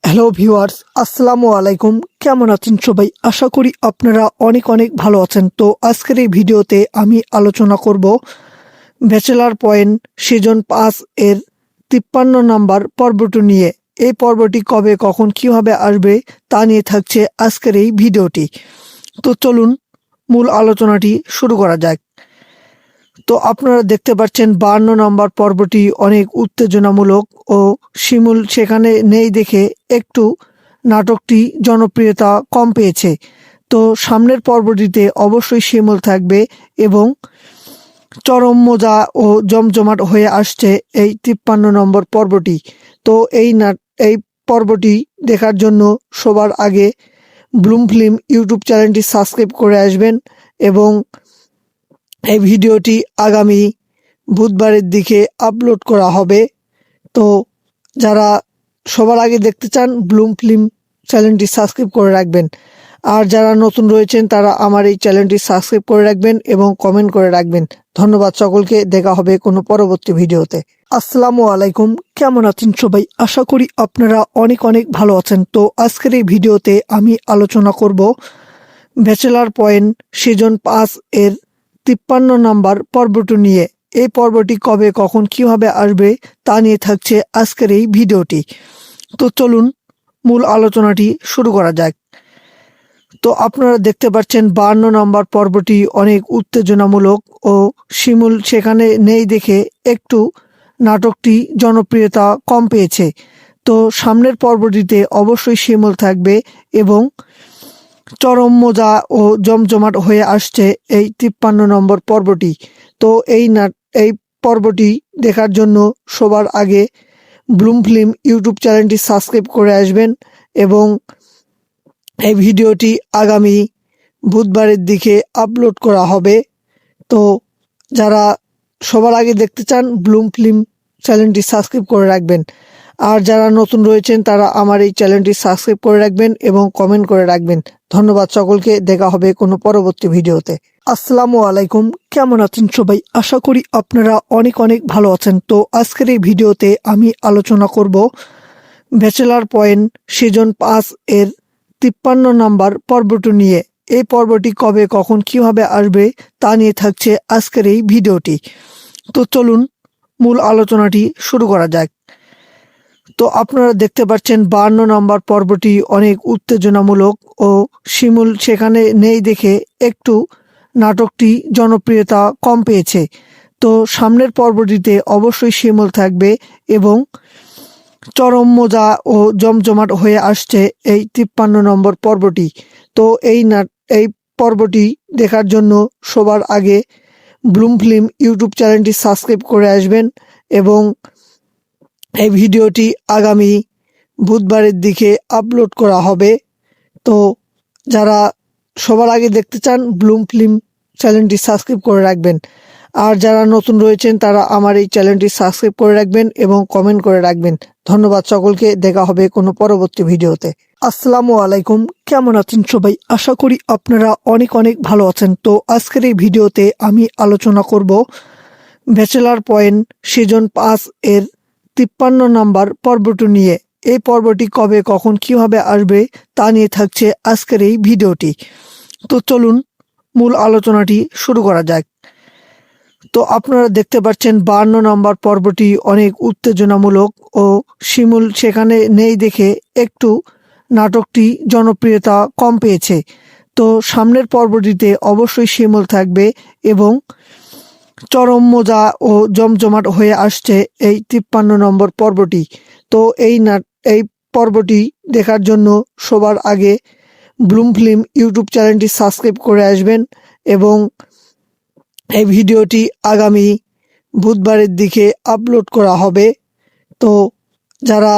Hello viewers, আসসালামু আলাইকুম। কেমন আছেন সবাই? আশা করি আপনারা অনেক অনেক ভালো আছেন। তো আজকের এই ভিডিওতে আমি আলোচনা করব ব্যাচেলার পয়েন্ট সিজন 5 এর 53 নাম্বার পর্বটি নিয়ে। এই পর্বটি কবে কখন কিভাবে আসবে তা নিয়ে থাকছে আজকের এই ভিডিওটি। তো চলুন মূল আলোচনাটি শুরু করা যাক। তো আপনারা দেখতে পাচ্ছেন 52 নম্বর পর্বটি অনেক উত্তেজনামূলক ও শিমুল সেখানে নেই দেখে একটু নাটকটি জনপ্রিয়তা কম পেয়েছে। তো সামনের পর্বটিতে অবশ্যই শিমুল থাকবে এবং চরম মজা ও জমজমাট হয়ে আসছে এই 53 নম্বর পর্বটি। তো এই পর্বটি দেখার জন্য সবার আগে ব্লুম ফিল্ম ইউটিউব চ্যানেলটি সাবস্ক্রাইব করে আসবেন এবং এই ভিডিওটি আগামী বুধবারের দিকে আপলোড করা হবে। তো যারা সবার আগে দেখতে চান ব্লুম ফিল্ম চ্যানেলটি সাবস্ক্রাইব করে রাখবেন, আর যারা নতুন রয়েছেন তারা আমার এই চ্যানেলটি সাবস্ক্রাইব করে রাখবেন এবং কমেন্ট করে রাখবেন। ধন্যবাদ সকলকে, দেখা হবে কোনো পরবর্তী ভিডিওতে। আসসালামু আলাইকুম, কেমন আছেন সবাই? আশা করি আপনারা অনেক অনেক ভালো আছেন। তো আজকের এই ভিডিওতে আমি আলোচনা করব ব্যাচেলার পয়েন্ট সিজন 5 এর 53 নাম্বার পর্বটি নিয়ে। এই পর্বটি কবে কখন কিভাবে আসবে তা নিয়ে থাকছে আজকের এই ভিডিওটি। তো চলুন মূল আলোচনাটি শুরু করা যাক। তো আপনারা দেখতে পাচ্ছেন 52 নম্বর পর্বটি অনেক উত্তেজনামূলক ও শিমুল সেখানে নেই দেখে একটু নাটকটি জনপ্রিয়তা কম পেয়েছে। তো সামনের পর্বটিতে অবশ্যই শিমুল থাকবে এবং চরম মজা ও জমজমাট হয়ে আসছে এই 53 নম্বর পর্বটি। তো এই পর্বটি দেখার জন্য সবার আগে ব্লুম ফিল্ম ইউটিউব চ্যানেলটি সাবস্ক্রাইব করে আসবেন এবং এই ভিডিওটি আগামী বুধবারের দিকে আপলোড করা হবে। তো যারা সবার আগে দেখতে চান ব্লুম ফিল্ম চ্যানেলটি সাবস্ক্রাইব করে রাখবেন, আর যারা নতুন রয়েছেন তারা আমার এই চ্যানেলটি সাবস্ক্রাইব করে রাখবেন এবং কমেন্ট করে রাখবেন। ধন্যবাদ সকলকে, দেখা হবে কোনো পরবর্তী ভিডিওতে। আসসালামু আলাইকুম, কেমন আছেন সবাই? আশা করি আপনারা অনেক অনেক ভালো আছেন। তো আজকের এই ভিডিওতে আমি আলোচনা করব ব্যাচেলার পয়েন্ট সিজন 5 এর 53 নাম্বার পর্বটি নিয়ে। এই পর্বটি কবে কখন কিভাবে আসবে তা নিয়ে থাকছে আজকের এই ভিডিওটি। তো চলুন মূল আলোচনাটি শুরু করা যাক। তো আপনারা দেখতে পাচ্ছেন 52 নম্বর পর্বটি অনেক উত্তেজনামূলক ও শিমুল সেখানে নেই দেখে একটু নাটকটি জনপ্রিয়তা কম পেয়েছে। তো সামনের পর্বটিতে অবশ্যই শিমুল থাকবে এবং চরম মজা ও জমজমাট হয়ে আসছে এই 53 নম্বর পর্বটি। তো এই পর্বটি দেখার জন্য সবার আগে ব্লুম ফিল্ম ইউটিউব চ্যানেলটি সাবস্ক্রাইব করে আসবেন এবং এই ভিডিওটি আগামী বুধবারের দিকে আপলোড করা হবে। তো যারা সবার আগে দেখতে চান ব্লুম ফিল্ম চ্যানেলটি সাবস্ক্রাইব করে রাখবেন, আর যারা নতুন রয়েছেন তারা আমার এই চ্যানেলটি সাবস্ক্রাইব করে রাখবেন এবং কমেন্ট করে রাখবেন। ধন্যবাদ সকলকে, দেখা হবে কোনো পরবর্তী ভিডিওতে। আসসালামু আলাইকুম, কেমন আছেন সবাই? আশা করি আপনারা অনেক অনেক ভালো আছেন। তো আজকের এই ভিডিওতে আমি আলোচনা করব ব্যাচেলার পয়েন্ট সিজন 5 এর 53 নাম্বার পর্বটি নিয়ে। এই পর্বটি কবে কখন কিভাবে আসবে তা নিয়ে থাকছে আজকের এই ভিডিওটি। তো চলুন মূল আলোচনাটি শুরু করা যাক। তো আপনারা দেখতে পাচ্ছেন 52 নম্বর পর্বটি অনেক উত্তেজনামূলক ও শিমুল সেখানে নেই দেখে একটু নাটকটি জনপ্রিয়তা কম পেয়েছে। তো সামনের পর্বটিতে অবশ্যই শিমুল থাকবে এবং চরম মজা ও জমজমাট হয়ে আসছে এই 53 নম্বর পর্বটি। তো এই পর্বটি দেখার জন্য সবার আগে ব্লুম ফিল্ম ইউটিউব চ্যানেলটি সাবস্ক্রাইব করে আসবেন এবং এই ভিডিওটি আগামী বুধবারের দিকে আপলোড করা হবে। তো যারা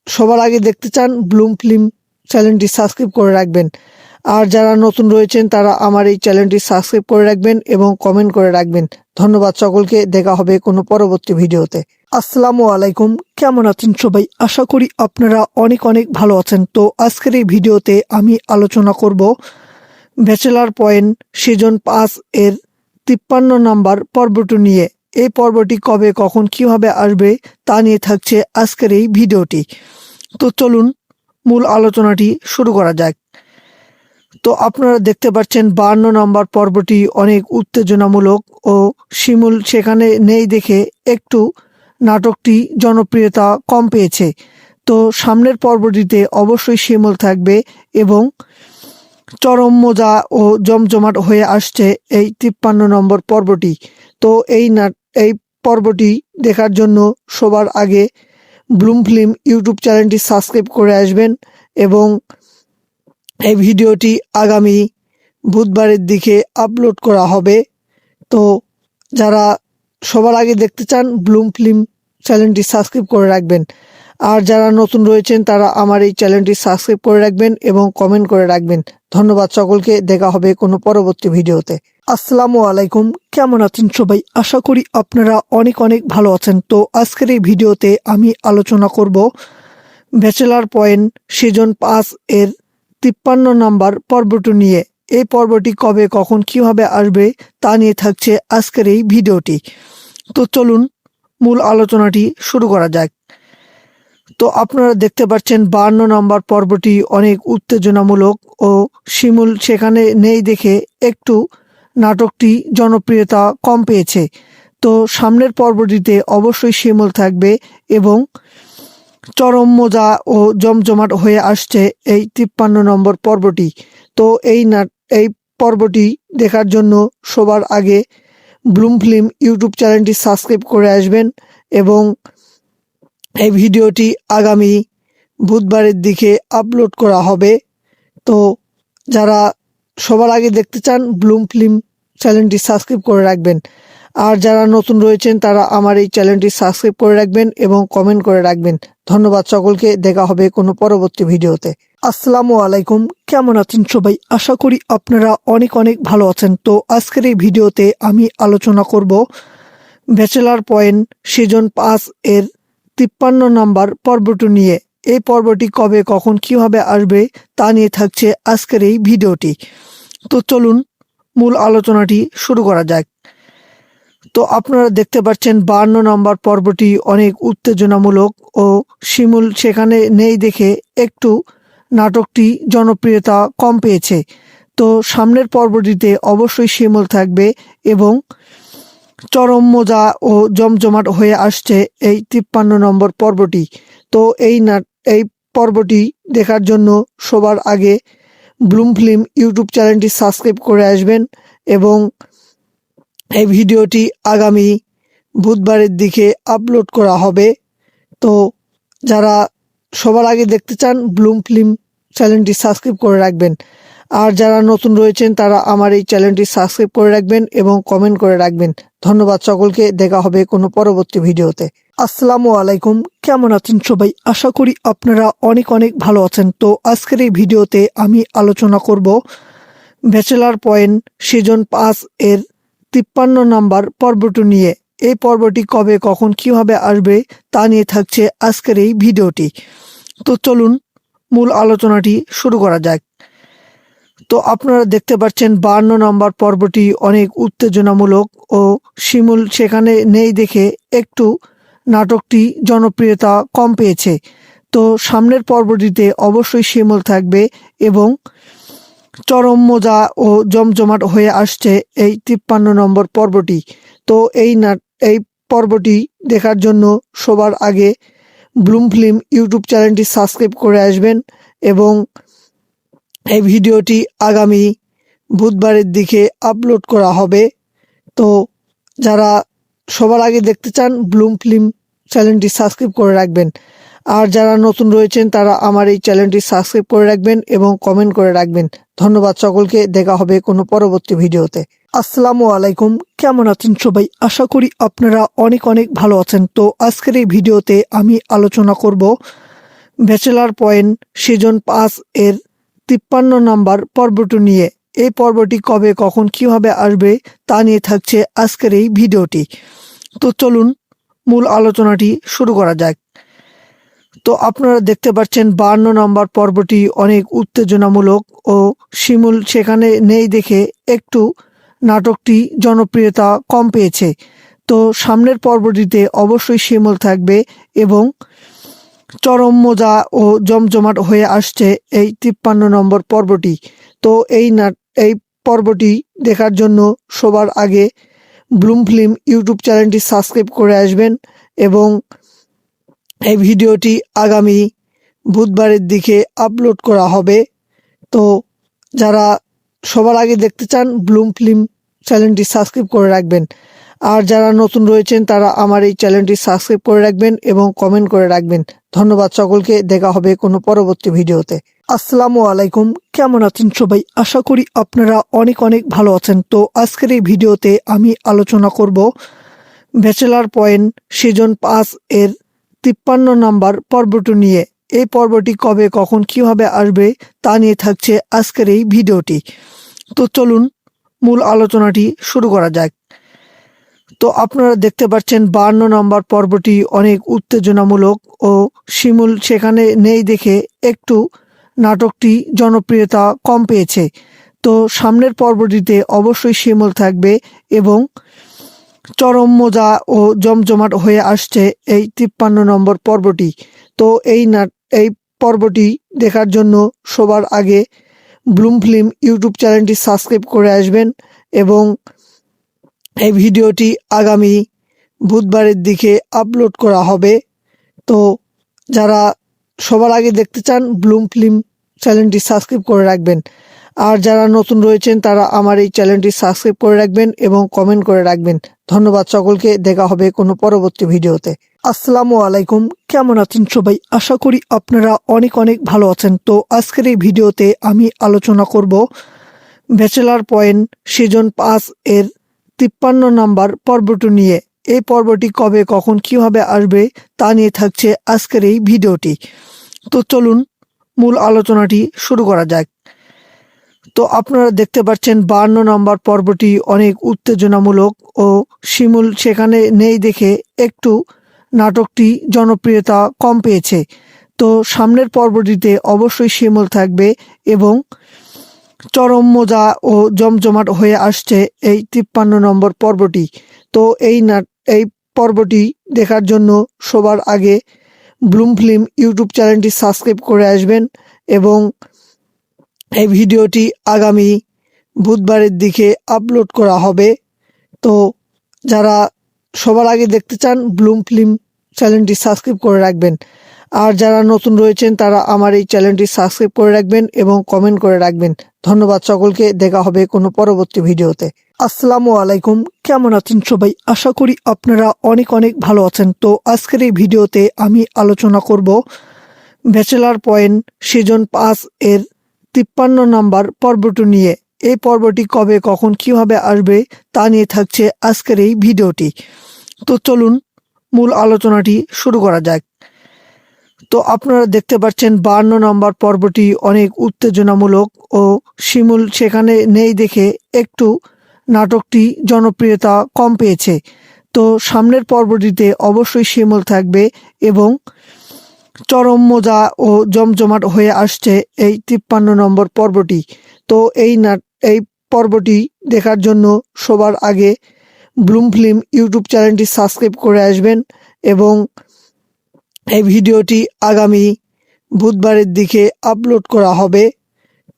সবার আগে দেখতে চান ব্লুম ফিল্ম চ্যানেলটি সাবস্ক্রাইব করে রাখবেন, আর যারা নতুন রয়েছেন তারা আমার এই চ্যানেলটি সাবস্ক্রাইব করে রাখবেন এবং কমেন্ট করে রাখবেন। ধন্যবাদ সকলকে, দেখা হবে কোনো পরবর্তী ভিডিওতে। আসসালামু আলাইকুম, কেমন আছেন সবাই? আশা করি আপনারা অনেক অনেক ভালো আছেন। তো আজকের এই ভিডিওতে আমি আলোচনা করব ব্যাচেলার পয়েন্ট সিজন 5 এর 53 নাম্বার পর্বটি নিয়ে। এই পর্বটি কবে কখন কিভাবে আসবে তা নিয়ে থাকছে আজকের এই ভিডিওটি। তো চলুন মূল আলোচনাটি শুরু করা যাক। তো আপনারা দেখতে পাচ্ছেন 52 নম্বর পর্বটি অনেক উত্তেজনামূলক ও শিমুল সেখানে নেই দেখে একটু নাটকটি জনপ্রিয়তা কম পেয়েছে। তো সামনের পর্বটিতে অবশ্যই শিমুল থাকবে এবং চরম মজা ও জমজমাট হয়ে আসছে এই 53 নম্বর পর্বটি। তো এই পর্বটি দেখার জন্য সবার আগে ব্লুম ফিল্ম ইউটিউব চ্যানেলটি সাবস্ক্রাইব করে আসবেন এবং এই ভিডিওটি আগামী বুধবারের দিকে আপলোড করা হবে। তো যারা সবার আগে দেখতে চান ব্লুম ফিল্ম চ্যানেলটি সাবস্ক্রাইব করে রাখবেন, আর যারা নতুন রয়েছেন তারা আমার এই চ্যানেলটি সাবস্ক্রাইব করে রাখবেন এবং কমেন্ট করে রাখবেন। ধন্যবাদ সকলকে, দেখা হবে কোনো পরবর্তী ভিডিওতে। আসসালামু আলাইকুম, কেমন আছেন সবাই? আশা করি আপনারা অনেক অনেক ভালো আছেন। তো আজকের এই ভিডিওতে আমি আলোচনা করব ব্যাচেলার পয়েন্ট সিজন 5 এর 53 নম্বর পর্বটি নিয়ে। এই পর্বটি কবে কখন কিভাবে আসবে তা নিয়ে থাকছে আজকের এই ভিডিওটি। তো চলুন মূল আলোচনাটি শুরু করা যাক। তো আপনারা দেখতে পাচ্ছেন 52 নম্বর পর্বটি অনেক উত্তেজনামূলক ও শিমুল সেখানে নেই দেখে একটু নাটকটি জনপ্রিয়তা কম পেয়েছে। তো সামনের পর্বটিতে অবশ্যই শিমুল থাকবে এবং চরম মজা ও জমজমাট হয়ে আসছে এই 53 নম্বর পর্বটি। তো এই পর্বটি দেখার জন্য সবার আগে ব্লুম ফিল্ম ইউটিউব চ্যানেলটি সাবস্ক্রাইব করে আসবেন এবং এই ভিডিওটি আগামী বুধবারের দিকে আপলোড করা হবে। তো যারা সবার আগে দেখতে চান ব্লুম ফিল্ম চ্যানেলটি সাবস্ক্রাইব করে রাখবেন, আর যারা নতুন রয়েছেন তারা আমার এই চ্যানেলটি সাবস্ক্রাইব করে রাখবেন এবং কমেন্ট করে রাখবেন। ধন্যবাদ সকলকে, দেখা হবে কোনো পরবর্তী ভিডিওতে। আসসালামু আলাইকুম, কেমন আছেন সবাই? আশা করি আপনারা অনেক অনেক ভালো আছেন। তো আজকের এই ভিডিওতে আমি আলোচনা করব ব্যাচেলার পয়েন্ট সিজন 5 এর 53 নম্বর পর্বটি নিয়ে। এই পর্বটি কবে কখন কিভাবে আসবে তা নিয়ে থাকছে আজকের এই ভিডিওটি। তো চলুন মূল আলোচনাটি শুরু করা যাক। তো আপনারা দেখতে পাচ্ছেন 52 নম্বর পর্বটি অনেক উত্তেজনামূলক ও শিমুল সেখানে নেই দেখে একটু নাটকটি জনপ্রিয়তা কম পেয়েছে। তো সামনের পর্বটিতে অবশ্যই শিমুল থাকবে এবং চরম মজা ও জমজমাট হয়ে আসছে এই 53 নম্বর পর্বটি। তো এই পর্বটি দেখার জন্য সবার আগে ব্লুম ফিল্ম ইউটিউব চ্যানেলটি সাবস্ক্রাইব করে আসবেন এবং এই ভিডিওটি আগামী বুধবারের দিকে আপলোড করা হবে। তো যারা সবার আগে দেখতে চান ব্লুম ফিল্ম চ্যানেলটি সাবস্ক্রাইব করে রাখবেন, আর যারা নতুন রয়েছেন তারা আমার এই চ্যানেলটি সাবস্ক্রাইব করে রাখবেন এবং কমেন্ট করে রাখবেন। ধন্যবাদ সকলকে, দেখা হবে কোনো পরবর্তী ভিডিওতে। আসসালামু আলাইকুম, কেমন আছেন সবাই? আশা করি আপনারা অনেক অনেক ভালো আছেন। তো আজকের এই ভিডিওতে আমি আলোচনা করব ব্যাচেলার পয়েন্ট সিজন 5 এর 53 নম্বর পর্বটি নিয়ে। এই পর্বটি কবে কখন কিভাবে আসবে তা নিয়ে থাকছে আজকের এই ভিডিওটি। তো চলুন মূল আলোচনাটি শুরু করা যাক। তো আপনারা দেখতে পাচ্ছেন 52 নম্বর পর্বটি অনেক উত্তেজনামূলক ও শিমুল সেখানে নেই দেখে একটু নাটকটি জনপ্রিয়তা কম পেয়েছে। তো সামনের পর্বটিতে অবশ্যই শিমুল থাকবে এবং চরম মজা ও জমজমাট হয়ে আসছে এই 53 নম্বর পর্বটি। তো এই পর্বটি দেখার জন্য সবার আগে ব্লুম ফিল্ম ইউটিউব চ্যানেলটি সাবস্ক্রাইব করে আসবেন এবং এই ভিডিওটি আগামী বুধবারের দিকে আপলোড করা হবে। তো যারা সবার আগে দেখতে চান ব্লুম ফিল্ম চ্যানেলটি সাবস্ক্রাইব করে রাখবেন, আর যারা নতুন রয়েছেন তারা আমার এই চ্যানেলটি সাবস্ক্রাইব করে রাখবেন এবং কমেন্ট করে রাখবেন। ধন্যবাদ সকলকে, দেখা হবে কোনো পরবর্তী ভিডিওতে। আসসালামু আলাইকুম, কেমন আছেন সবাই? আশা করি আপনারা অনেক অনেক ভালো আছেন। তো আজকের এই ভিডিওতে আমি আলোচনা করব ব্যাচেলার পয়েন্ট সিজন 5 এর 53 নম্বর পর্বটি নিয়ে। এই পর্বটি কবে কখন কিভাবে আসবে তা নিয়ে থাকছে আজকের এই ভিডিওটি। তো চলুন মূল আলোচনাটি শুরু করা যাক। তো আপনারা দেখতে পাচ্ছেন 52 নম্বর পর্বটি অনেক উত্তেজনামূলক ও শিমুল সেখানে নেই দেখে একটু নাটকটি জনপ্রিয়তা কম পেয়েছে। তো সামনের পর্বটিতে অবশ্যই শিমুল থাকবে এবং চরম মজা ও জমজমাট হয়ে আসছে এই ৫৩ নম্বর পর্বটি। তো এই পর্বটি দেখার জন্য সবার আগে ব্লুম ফিল্ম ইউটিউব চ্যানেলটি সাবস্ক্রাইব করে আসবেন এবং এই ভিডিওটি আগামী বুধবারের দিকে আপলোড করা হবে। তো যারা সবার আগে দেখতে চান ব্লুম ফিল্ম চ্যানেলটি সাবস্ক্রাইব করে রাখবেন। আর যারা নতুন রয়েছেন তারা আমার এই চ্যানেলটি সাবস্ক্রাইব করে রাখবেন এবং কমেন্ট করে রাখবেন। ধন্যবাদ সকলকে, দেখা হবে কোনো পরবর্তী ভিডিওতে। আসসালামু আলাইকুম, কেমন আছেন সবাই? আশা করি আপনারা অনেক অনেক ভালো আছেন। তো আজকের এই ভিডিওতে আমি আলোচনা করব ব্যাচেলার পয়েন্ট সিজন ৫ এর ৫৩ নম্বর পর্বটি নিয়ে। এই পর্বটি কবে কখন কিভাবে আসবে তা নিয়ে থাকছে আজকের এই ভিডিওটি। তো চলুন মূল আলোচনাটি শুরু করা যাক। তো আপনারা দেখতে পাচ্ছেন ৫২ নম্বর পর্বটি অনেক উত্তেজনামূলক ও শিমুল সেখানে নেই দেখে একটু নাটকটি জনপ্রিয়তা কম পেয়েছে। তো সামনের পর্বটিতে অবশ্যই শিমুল থাকবে এবং চরম মজা ও জমজমাট হয়ে আসছে এই ৫৩ নম্বর পর্বটি। তো এই পর্বটি দেখার জন্য সবার আগে ব্লুম ফিল্ম ইউটিউব চ্যানেলটি সাবস্ক্রাইব করে আসবেন এবং এই ভিডিওটি আগামী বুধবারের দিকে আপলোড করা হবে। তো যারা সবার আগে দেখতে চান ব্লুম ফিল্ম চ্যানেলটি সাবস্ক্রাইব করে রাখবেন। আর যারা নতুন রয়েছেন তারা আমার এই চ্যানেলটি সাবস্ক্রাইব করে রাখবেন এবং কমেন্ট করে রাখবেন। ধন্যবাদ সকলকে, দেখা হবে কোনো পরবর্তী ভিডিওতে। আসসালামু আলাইকুম, কেমন আছেন সবাই? আশা করি আপনারা অনেক অনেক ভালো আছেন। তো আজকের এই ভিডিওতে আমি আলোচনা করব ব্যাচেলার পয়েন্ট সিজন ৫ এর ৫৩ নম্বর পর্বটি নিয়ে। এই পর্বটি কবে কখন কিভাবে আসবে তা নিয়ে থাকছে আজকের এই ভিডিওটি। তো চলুন মূল আলোচনাটি শুরু করা যাক। তো আপনারা দেখতে পাচ্ছেন ৫২ নম্বর পর্বটি অনেক উত্তেজনামূলক ও শিমুল সেখানে নেই দেখে একটু নাটকটি জনপ্রিয়তা কম পেয়েছে। তো সামনের পর্বটিতে অবশ্যই শিমুল থাকবে এবং চরম মজা ও জমজমাট হয়ে আসছে এই ৫৩ নম্বর পর্বটি। তো এই পর্বটি দেখার জন্য সবার আগে ব্লুম ফিল্ম ইউটিউব চ্যানেলটি সাবস্ক্রাইব করে আসবেন এবং এই ভিডিওটি আগামী বুধবারের দিকে আপলোড করা হবে। তো যারা সবার আগে দেখতে চান ব্লুম ফিল্ম চ্যানেলটি সাবস্ক্রাইব করে রাখবেন। আর যারা নতুন রয়েছেন তারা আমার এই চ্যানেলটি সাবস্ক্রাইব করে রাখবেন এবং কমেন্ট করে রাখবেন। ধন্যবাদ সকলকে, দেখা হবে কোনো পরবর্তী ভিডিওতে। আসসালামু আলাইকুম, কেমন আছেন সবাই? আশা করি আপনারা অনেক অনেক ভালো আছেন। তো আজকের এই ভিডিওতে আমি আলোচনা করব ব্যাচেলার পয়েন্ট সিজন ৫ এর ৫৩ নম্বর পর্বটি নিয়ে। এই পর্বটি কবে কখন কিভাবে আসবে তা নিয়ে থাকছে আজকের এই ভিডিওটি। তো চলুন মূল আলোচনাটি শুরু করা যাক। তো আপনারা দেখতে পাচ্ছেন ৫২ নম্বর পর্বটি অনেক উত্তেজনামূলক ও শিমুল সেখানে নেই দেখে একটু নাটকটি জনপ্রিয়তা কম পেয়েছে। তো সামনের পর্বটিতে অবশ্যই শিমুল থাকবে এবং চরম মজা ও জমজমাট হয়ে আসছে এই ৫৩ নম্বর পর্বটি। তো এই পর্বটি দেখার জন্য সবার আগে ব্লুম ফিল্ম ইউটিউব চ্যানেলটি সাবস্ক্রাইব করে আসবেন এবং এই ভিডিওটি আগামী বুধবারের দিকে আপলোড করা হবে।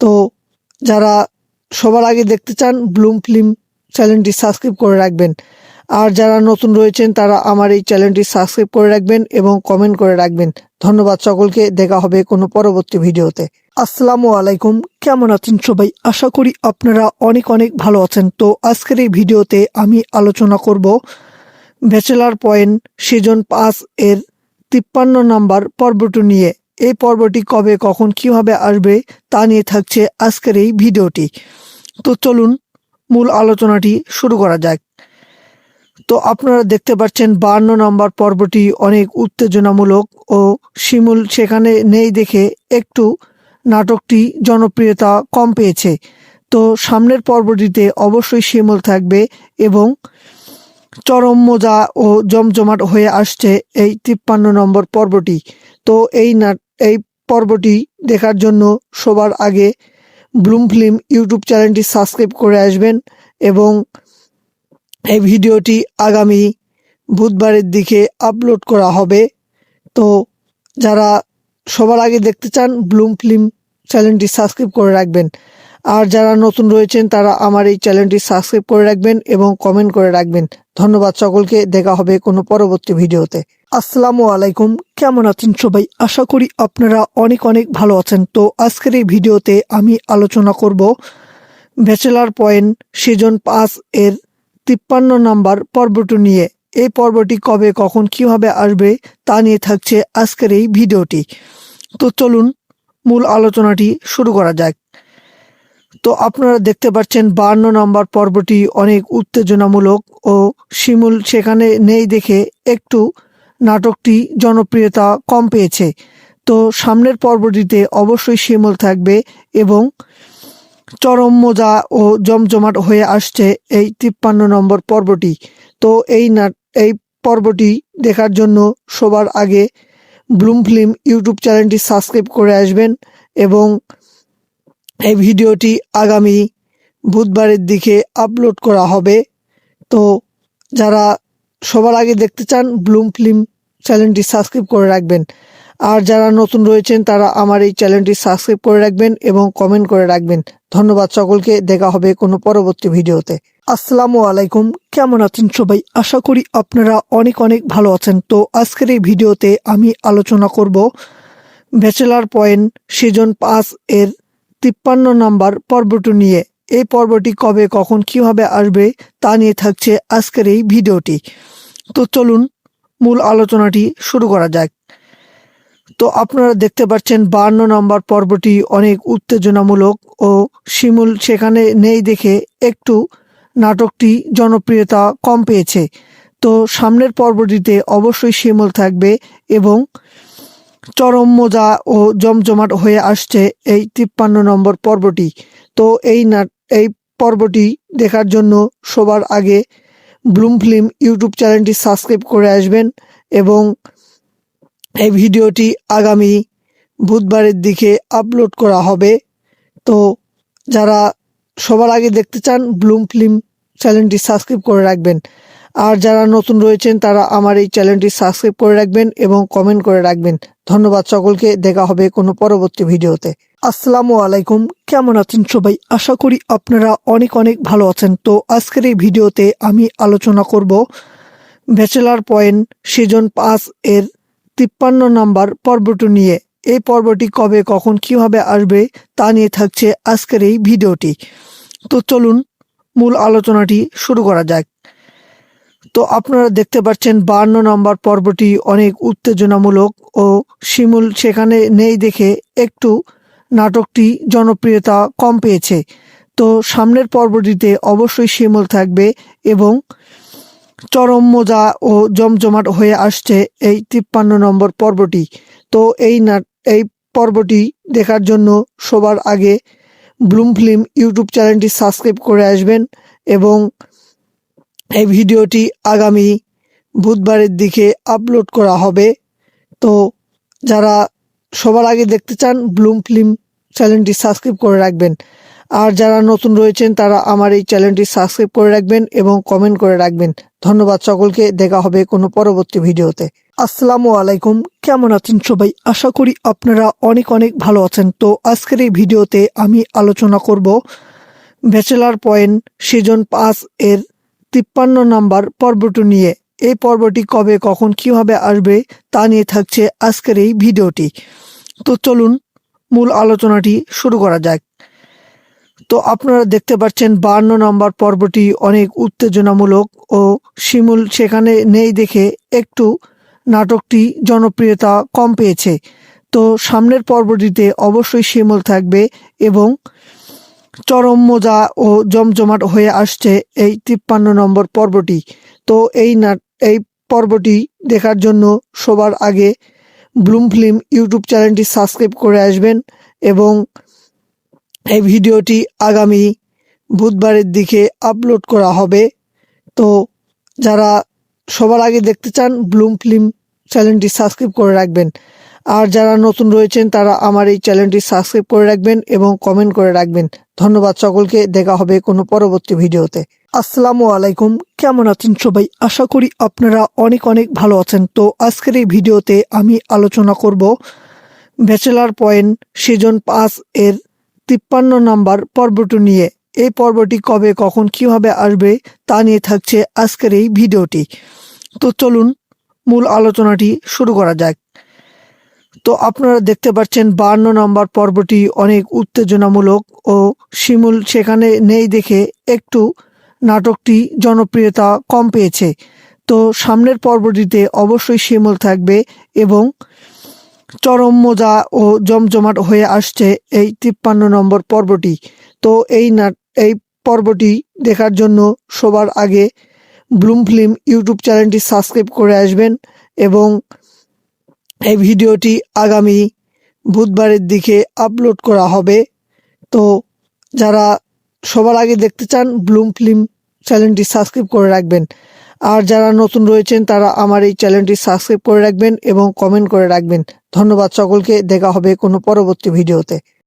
তো যারা সবার আগে দেখতে চান ব্লুম ফিল্ম চ্যানেলটি সাবস্ক্রাইব করে রাখবেন। আর যারা নতুন রয়েছেন তারা আমার এই চ্যানেলটি সাবস্ক্রাইব করে রাখবেন এবং কমেন্ট করে রাখবেন। ধন্যবাদ সকলকে, দেখা হবে কোনো পরবর্তী ভিডিওতে। আসসালামু আলাইকুম, কেমন আছেন সবাই? আশা করি আপনারা অনেক অনেক ভালো আছেন। তো আজকের এই ভিডিওতে আমি আলোচনা করব ব্যাচেলার পয়েন্ট সিজন ৫ এর ৫৩ নম্বর পর্বটি নিয়ে। এই পর্বটি কবে কখন কিভাবে আসবে তা নিয়ে থাকছে আজকের এই ভিডিওটি। তো চলুন মূল আলোচনাটি শুরু করা যাক। তো আপনারা দেখতে পাচ্ছেন ৫২ নম্বর পর্বটি অনেক উত্তেজনামূলক ও শিমুল সেখানে নেই দেখে একটু নাটকটি জনপ্রিয়তা কম পেয়েছে। তো সামনের পর্বটিতে অবশ্যই শিমুল থাকবে এবং চরম মজা ও জমজমাট হয়ে আসছে এই ৫৩ নম্বর পর্বটি। তো এই পর্বটি দেখার জন্য সবার আগে ব্লুম ফিল্ম ইউটিউব চ্যানেলটি সাবস্ক্রাইব করে আসবেন এবং এই ভিডিওটি আগামী বুধবারের দিকে আপলোড করা হবে। তো যারা সবার আগে দেখতে চান ব্লুম ফিল্ম চ্যানেলটি সাবস্ক্রাইব করে রাখবেন। আর যারা নতুন রয়েছেন তারা আমার এই চ্যানেলটি সাবস্ক্রাইব করে রাখবেন এবং কমেন্ট করে রাখবেন। ধন্যবাদ সকলকে, দেখা হবে কোনো পরবর্তী ভিডিওতে। আসসালামু আলাইকুম, কেমন আছেন সবাই? আশা করি আপনারা অনেক অনেক ভালো আছেন। তো আজকের এই ভিডিওতে আমি আলোচনা করব ব্যাচেলার পয়েন্ট সিজন 5 এর 53 নাম্বার পর্বটি নিয়ে। এই পর্বটি কবে কখন কিভাবে আসবে তা নিয়ে থাকছে আজকের এই ভিডিওটি। তো চলুন মূল আলোচনাটি শুরু করা যাক। তো আপনারা দেখতে পাচ্ছেন 52 নম্বর পর্বটি অনেক উত্তেজনামূলক ও শিমুল সেখানে নেই দেখে একটু নাটকটি জনপ্রিয়তা কম পেয়েছে। তো সামনের পর্বটিতে অবশ্যই শিমুল থাকবে এবং চরম মজা ও জমজমাট হয়ে আসছে এই 53 নম্বর পর্বটি। তো এই পর্বটি দেখার জন্য সবার আগে ব্লুম ফিল্ম ইউটিউব চ্যানেলটি সাবস্ক্রাইব করে আসবেন এবং এই ভিডিওটি আগামী বুধবারের দিকে আপলোড করা হবে। তো যারা সবার আগে দেখতে চান ব্লুম ফিল্ম চ্যানেলটি সাবস্ক্রাইব করে রাখবেন। আর যারা নতুন রয়েছেন তারা আমার এই চ্যানেলটি সাবস্ক্রাইব করে রাখবেন এবং কমেন্ট করে রাখবেন। ধন্যবাদ সকলকে, দেখা হবে কোনো পরবর্তী ভিডিওতে। আসসালামু আলাইকুম, কেমন আছেন সবাই? আশা করি আপনারা অনেক অনেক ভালো আছেন। তো আজকের এই ভিডিওতে আমি আলোচনা করব ব্যাচেলার পয়েন্ট সিজন 5 এর 53 নাম্বার পর্বটি নিয়ে। এই পর্বটি কবে কখন কিভাবে আসবে তা নিয়ে থাকছে আজকের এই ভিডিওটি। তো চলুন মূল আলোচনাটি শুরু করা যাক। তো আপনারা দেখতে পাচ্ছেন 52 নম্বর পর্বটি অনেক উত্তেজনামূলক ও শিমুল সেখানে নেই দেখে একটু নাটকটি জনপ্রিয়তা কম পেয়েছে। তো সামনের পর্বটিতে অবশ্যই শিমুল থাকবে এবং চরম মজা ও জমজমাট হয়ে আসছে এই 53 নম্বর পর্বটি। তো এই পর্বটি দেখার জন্য সবার আগে ব্লুম ফিল্ম ইউটিউব চ্যানেলটি সাবস্ক্রাইব করে আসবেন এবং এই ভিডিওটি আগামী বুধবারের দিকে আপলোড করা হবে। তো যারা সবার আগে দেখতে চান ব্লুম ফিল্ম চ্যানেলটি সাবস্ক্রাইব করে রাখবেন। আর যারা নতুন রয়েছেন তারা আমার এই চ্যানেলটি সাবস্ক্রাইব করে রাখবেন এবং কমেন্ট করে রাখবেন। ধন্যবাদ সকলকে, দেখা হবে কোনো পরবর্তী ভিডিওতে। আসসালামু আলাইকুম, কেমন আছেন সবাই? আশা করি আপনারা অনেক অনেক ভালো আছেন। তো আজকের এই ভিডিওতে আমি আলোচনা করব ব্যাচেলার পয়েন্ট সিজন 5 এর 53 নাম্বার পর্বটি নিয়ে। এই পর্বটি কবে কখন কিভাবে আসবে তা নিয়ে থাকছে আজকের এই ভিডিওটি। তো চলুন মূল আলোচনাটি শুরু করা যাক। তো আপনারা দেখতে পাচ্ছেন 52 নম্বর পর্বটি অনেক উত্তেজনামূলক ও শিমুল সেখানে নেই দেখে একটু নাটকটি জনপ্রিয়তা কম পেয়েছে। তো সামনের পর্বটিতে অবশ্যই শিমুল থাকবে এবং চরম মজা ও জমজমাট হয়ে আসছে এই 53 নম্বর পর্বটি। তো এই পর্বটি দেখার জন্য সবার আগে ব্লুম ফিল্ম ইউটিউব চ্যানেলটি সাবস্ক্রাইব করে আসবেন এবং এই ভিডিওটি আগামী বুধবারের দিকে আপলোড করা হবে। তো যারা সবার আগে দেখতে চান ব্লুম ফিল্ম চ্যানেলটি সাবস্ক্রাইব করে রাখবেন। আর যারা নতুন রয়েছেন তারা আমার এই চ্যানেলটি সাবস্ক্রাইব করে রাখবেন এবং কমেন্ট করে রাখবেন। ধন্যবাদ সকলকে, দেখা হবে কোনো পরবর্তী ভিডিওতে। আসসালামু আলাইকুম, কেমন আছেন সবাই? আশা করি আপনারা অনেক অনেক ভালো আছেন। তো আজকের এই ভিডিওতে আমি আলোচনা করব ব্যাচেলার পয়েন্ট সিজন 5 এর 53 নাম্বার পর্বটি নিয়ে। এই পর্বটি কবে কখন কিভাবে আসবে তা নিয়ে থাকছে আজকের এই ভিডিওটি। তো চলুন মূল আলোচনাটি শুরু করা যাক। তো আপনারা দেখতে পাচ্ছেন 52 নম্বর পর্বটি অনেক উত্তেজনামূলক ও শিমুল সেখানে নেই দেখে একটু নাটকটি জনপ্রিয়তা কম পেয়েছে। তো সামনের পর্বটিতে অবশ্যই শিমুল থাকবে এবং চরম মজা ও জমজমাট হয়ে আসছে এই 53 নম্বর পর্বটি। তো এই পর্বটি দেখার জন্য সবার আগে ব্লুম ফিল্ম ইউটিউব চ্যানেলটি সাবস্ক্রাইব করে আসবেন এবং এই ভিডিওটি আগামী বুধবারের দিকে আপলোড করা হবে। তো যারা সবার আগে দেখতে চান ব্লুম ফিল্ম চ্যানেলটি সাবস্ক্রাইব করে রাখবেন। আর যারা নতুন রয়েছেন তারা আমার এই চ্যানেলটি সাবস্ক্রাইব করে রাখবেন এবং কমেন্ট করে রাখবেন। ধন্যবাদ সকলকে, দেখা হবে কোনো পরবর্তী ভিডিওতে। আসসালামু আলাইকুম, কেমন আছেন সবাই? আশা করি আপনারা অনেক অনেক ভালো আছেন। তো আজকের এই ভিডিওতে আমি আলোচনা করব ব্যাচেলার পয়েন্ট সিজন 5 এর 53 নম্বর পর্বটি নিয়ে। এই পর্বটি কবে কখন কিভাবে আসবে তা নিয়ে থাকছে আজকের এই ভিডিওটি। তো চলুন মূল আলোচনাটি শুরু করা যাক। তো আপনারা দেখতে পাচ্ছেন 52 নম্বর পর্বটি অনেক উত্তেজনামূলক ও শিমুল সেখানে নেই দেখে একটু নাটকটি জনপ্রিয়তা কম পেয়েছে। তো সামনের পর্বটিতে অবশ্যই শিমুল থাকবে এবং চরম মজা ও জমজমাট হয়ে আসছে এই 53 নম্বর পর্বটি। তো এই পর্বটি দেখার জন্য সবার আগে ব্লুম ফিল্ম ইউটিউব চ্যানেলটি সাবস্ক্রাইব করে আসবেন এবং এই ভিডিওটি আগামী বুধবারের দিকে আপলোড করা হবে। তো যারা সবার আগে দেখতে চান ব্লুম ফিল্ম চ্যানেলটি সাবস্ক্রাইব করে রাখবেন, আর যারা নতুন রয়েছেন তারা আমার এই চ্যানেলটি সাবস্ক্রাইব করে রাখবেন এবং কমেন্ট করে রাখবেন। ধন্যবাদ সকলকে, দেখা হবে কোনো পরবর্তী ভিডিওতে।